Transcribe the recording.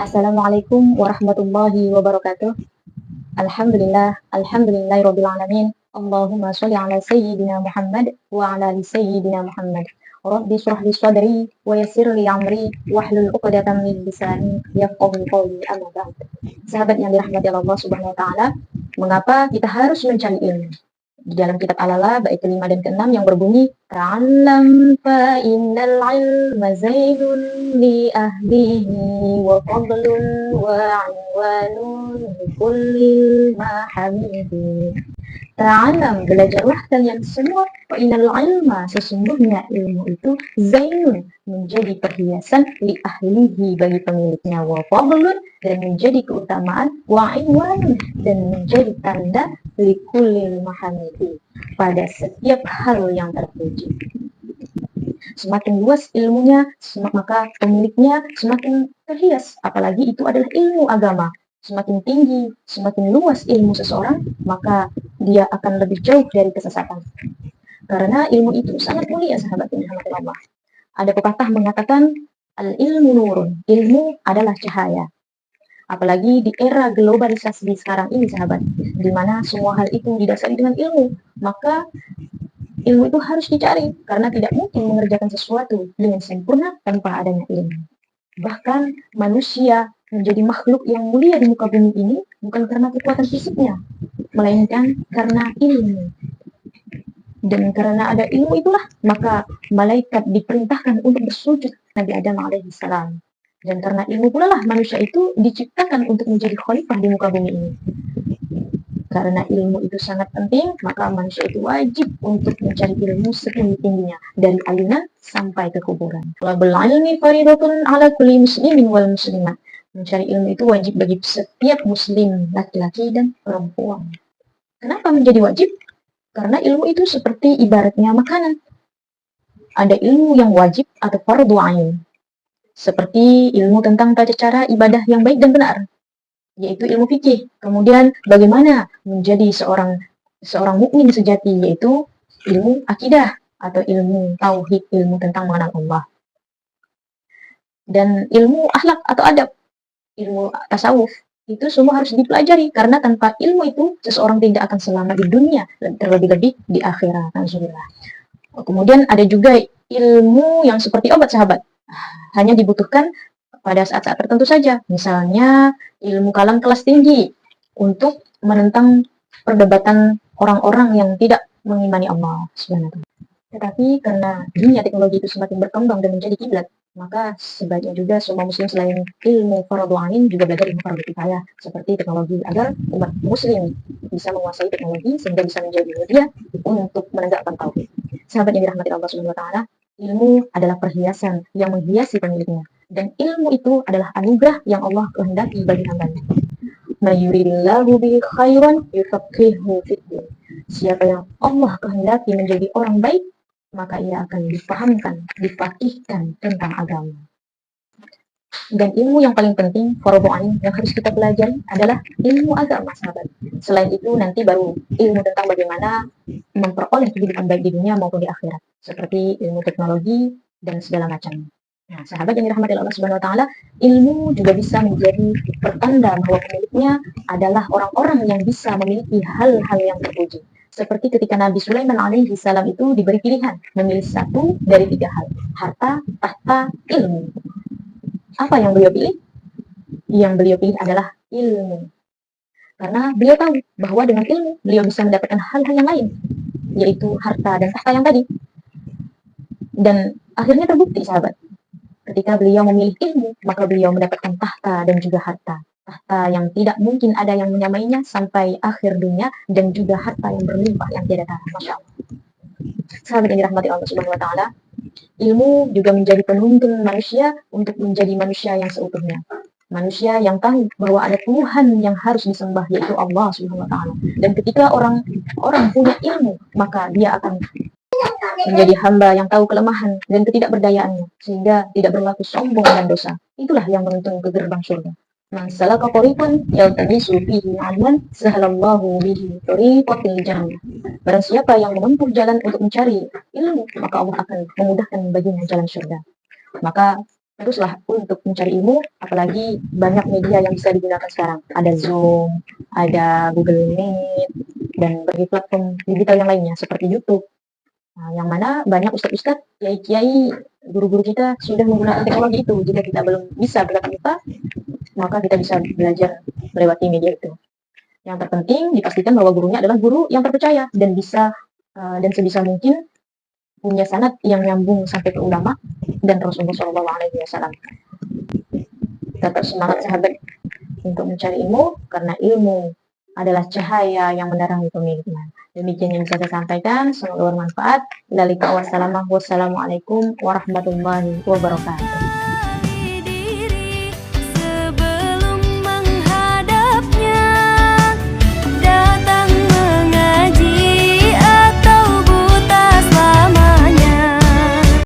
Assalamualaikum warahmatullahi wabarakatuh. Alhamdulillahirabbil alamin. Allahumma sholli ala sayyidina Muhammad wa ala ali sayyidina Muhammad. Rabbi shrah li sadri wa yassir li amri wahlul 'uqdatam min lisani yafqahu qawli, amma ba'd. Sahabat yang dirahmati Allah Subhanahu wa taala, mengapa kita harus mencari ilmu? Di dalam kitab Al-Ala bait ke-5 dan ke-6 yang berbunyi ta'allam fa innal ilma zainun li ahlihi wa fadlun wa 'anwanun li kulli mahamidi. Ta'alam, belajarlah kalian semua, fa innal ilma, sesungguhnya ilmu itu zainun, menjadi perhiasan, li ahlihi, bagi pemiliknya, wa fadlun, dan menjadi keutamaan, wa inwanun, dan menjadi tanda, li kulli mahamidi, pada setiap hal yang terpuji. Semakin luas ilmunya, maka pemiliknya semakin terhias, apalagi itu adalah ilmu agama. Semakin tinggi, semakin luas ilmu seseorang, maka dia akan lebih jauh dari kesesatan. Karena ilmu itu sangat mulia, sahabat yang dirahmati Allah. Ada pepatah mengatakan, al-ilmu nurun, ilmu adalah cahaya. Apalagi di era globalisasi sekarang ini, sahabat, di mana semua hal itu didasari dengan ilmu, maka ilmu itu harus dicari, karena tidak mungkin mengerjakan sesuatu dengan sempurna tanpa adanya ilmu. Bahkan manusia menjadi makhluk yang mulia di muka bumi ini bukan karena kekuatan fisiknya, melainkan karena ilmu. Dan karena ada ilmu itulah, maka malaikat diperintahkan untuk bersujud Nabi Adam alaihissalam. Dan karena ilmu pula lah manusia itu diciptakan untuk menjadi khalifah di muka bumi ini. Karena ilmu itu sangat penting, maka manusia itu wajib untuk mencari ilmu setinggi-tingginya, dari alinan sampai ke kuburan. Talabul ilmi fardhatun 'ala kulli muslimin wal muslimat. Mencari ilmu itu wajib bagi setiap muslim, laki-laki dan perempuan. Kenapa menjadi wajib? Karena ilmu itu seperti ibaratnya makanan. Ada ilmu yang wajib atau fardhu 'ain. Seperti ilmu tentang tata cara ibadah yang baik dan benar, yaitu ilmu fikih. Kemudian bagaimana menjadi seorang mukmin sejati, yaitu ilmu akidah atau ilmu tauhid, ilmu tentang mengenal Allah. Dan ilmu akhlak atau adab, ilmu tasawuf, itu semua harus dipelajari, karena tanpa ilmu itu seseorang tidak akan selamat di dunia, terlebih-lebih di akhirat. Alhamdulillah. Kemudian ada juga ilmu yang seperti obat, sahabat, hanya dibutuhkan pada saat-saat tertentu saja. Misalnya ilmu kalam kelas tinggi untuk menentang perdebatan orang-orang yang tidak mengimani Allah Subhanahu wa taala. Tetapi karena dunia teknologi itu semakin berkembang dan menjadi kiblat, maka sebaiknya juga semua muslim selain ilmu fardhu 'ain juga belajar ilmu fardhu kifayah, seperti teknologi, agar umat muslim bisa menguasai teknologi sehingga bisa menjadi media untuk menegakkan tauhid. Sahabat yang dirahmati Allah Subhanahu wa taala, ilmu adalah perhiasan yang menghiasi pemiliknya, dan ilmu itu adalah anugerah yang Allah kehendaki bagi hambanya. May yuridillahu bihi khairan yufaqihuhu fiddin. Siapa yang Allah kehendaki menjadi orang baik, maka ia akan dipahamkan, difaqihkan tentang agama. Dan ilmu yang paling penting, fardhu 'ain, yang harus kita pelajari adalah ilmu agama, sahabat. Selain itu nanti baru ilmu tentang bagaimana memperoleh kehidupan baik di dunia maupun di akhirat, seperti ilmu teknologi dan segala macamnya. Nah, sahabat yang dirahmati Allah Subhanahu wa taala, ilmu juga bisa menjadi pertanda bahwa pemiliknya adalah orang-orang yang bisa memiliki hal-hal yang terpuji. Seperti ketika Nabi Sulaiman alaihi salam itu diberi pilihan memilih satu dari 3 hal, harta, tahta, ilmu. Apa yang beliau pilih? Yang beliau pilih adalah ilmu. Karena beliau tahu bahwa dengan ilmu beliau bisa mendapatkan hal-hal yang lain, yaitu harta dan tahta yang tadi. Dan akhirnya terbukti, sahabat. Ketika beliau memilih ilmu, maka beliau mendapatkan tahta dan juga harta. Tahta yang tidak mungkin ada yang menyamainya sampai akhir dunia, dan juga harta yang berlimpah yang tiada tara. Masya Allah. Sahabat yang dirahmati Allah Subhanahu wa taala, ilmu juga menjadi penuntun manusia untuk menjadi manusia yang seutuhnya. Manusia yang tahu bahwa ada Tuhan yang harus disembah, yaitu Allah Subhanahu wa taala. Dan ketika orang punya ilmu, maka dia akan menjadi hamba yang tahu kelemahan dan ketidakberdayaannya, sehingga tidak berlaku sombong dan dosa. Itulah yang menuntun ke gerbang surga. Man salaka tariqan yaltamisu fihi 'ilman sahalallahu bihi tariqatil jannah. Barang siapa yang menempuh jalan untuk mencari ilmu, maka Allah akan memudahkan baginya jalan surga. Maka Teruslah untuk mencari ilmu, apalagi banyak media yang bisa digunakan sekarang. Ada Zoom, ada Google Meet, dan berbagai platform digital yang lainnya seperti YouTube. Nah, yang mana banyak ustadz-ustadz, kiai-kiai, guru-guru kita sudah menggunakan teknologi itu. Jika kita belum bisa bertatap muka, maka kita bisa belajar melewati media itu. Yang terpenting dipastikan bahwa gurunya adalah guru yang terpercaya dan bisa dan sebisa mungkin punya sanad yang nyambung sampai ke ulama dan Rasulullah SAW. Tetap semangat sahabat untuk mencari ilmu, karena ilmu adalah cahaya yang menerangi pemikiran. Demikian yang bisa saya sampaikan, semoga bermanfaat. Wassalamualaikum warahmatullahi wabarakatuh.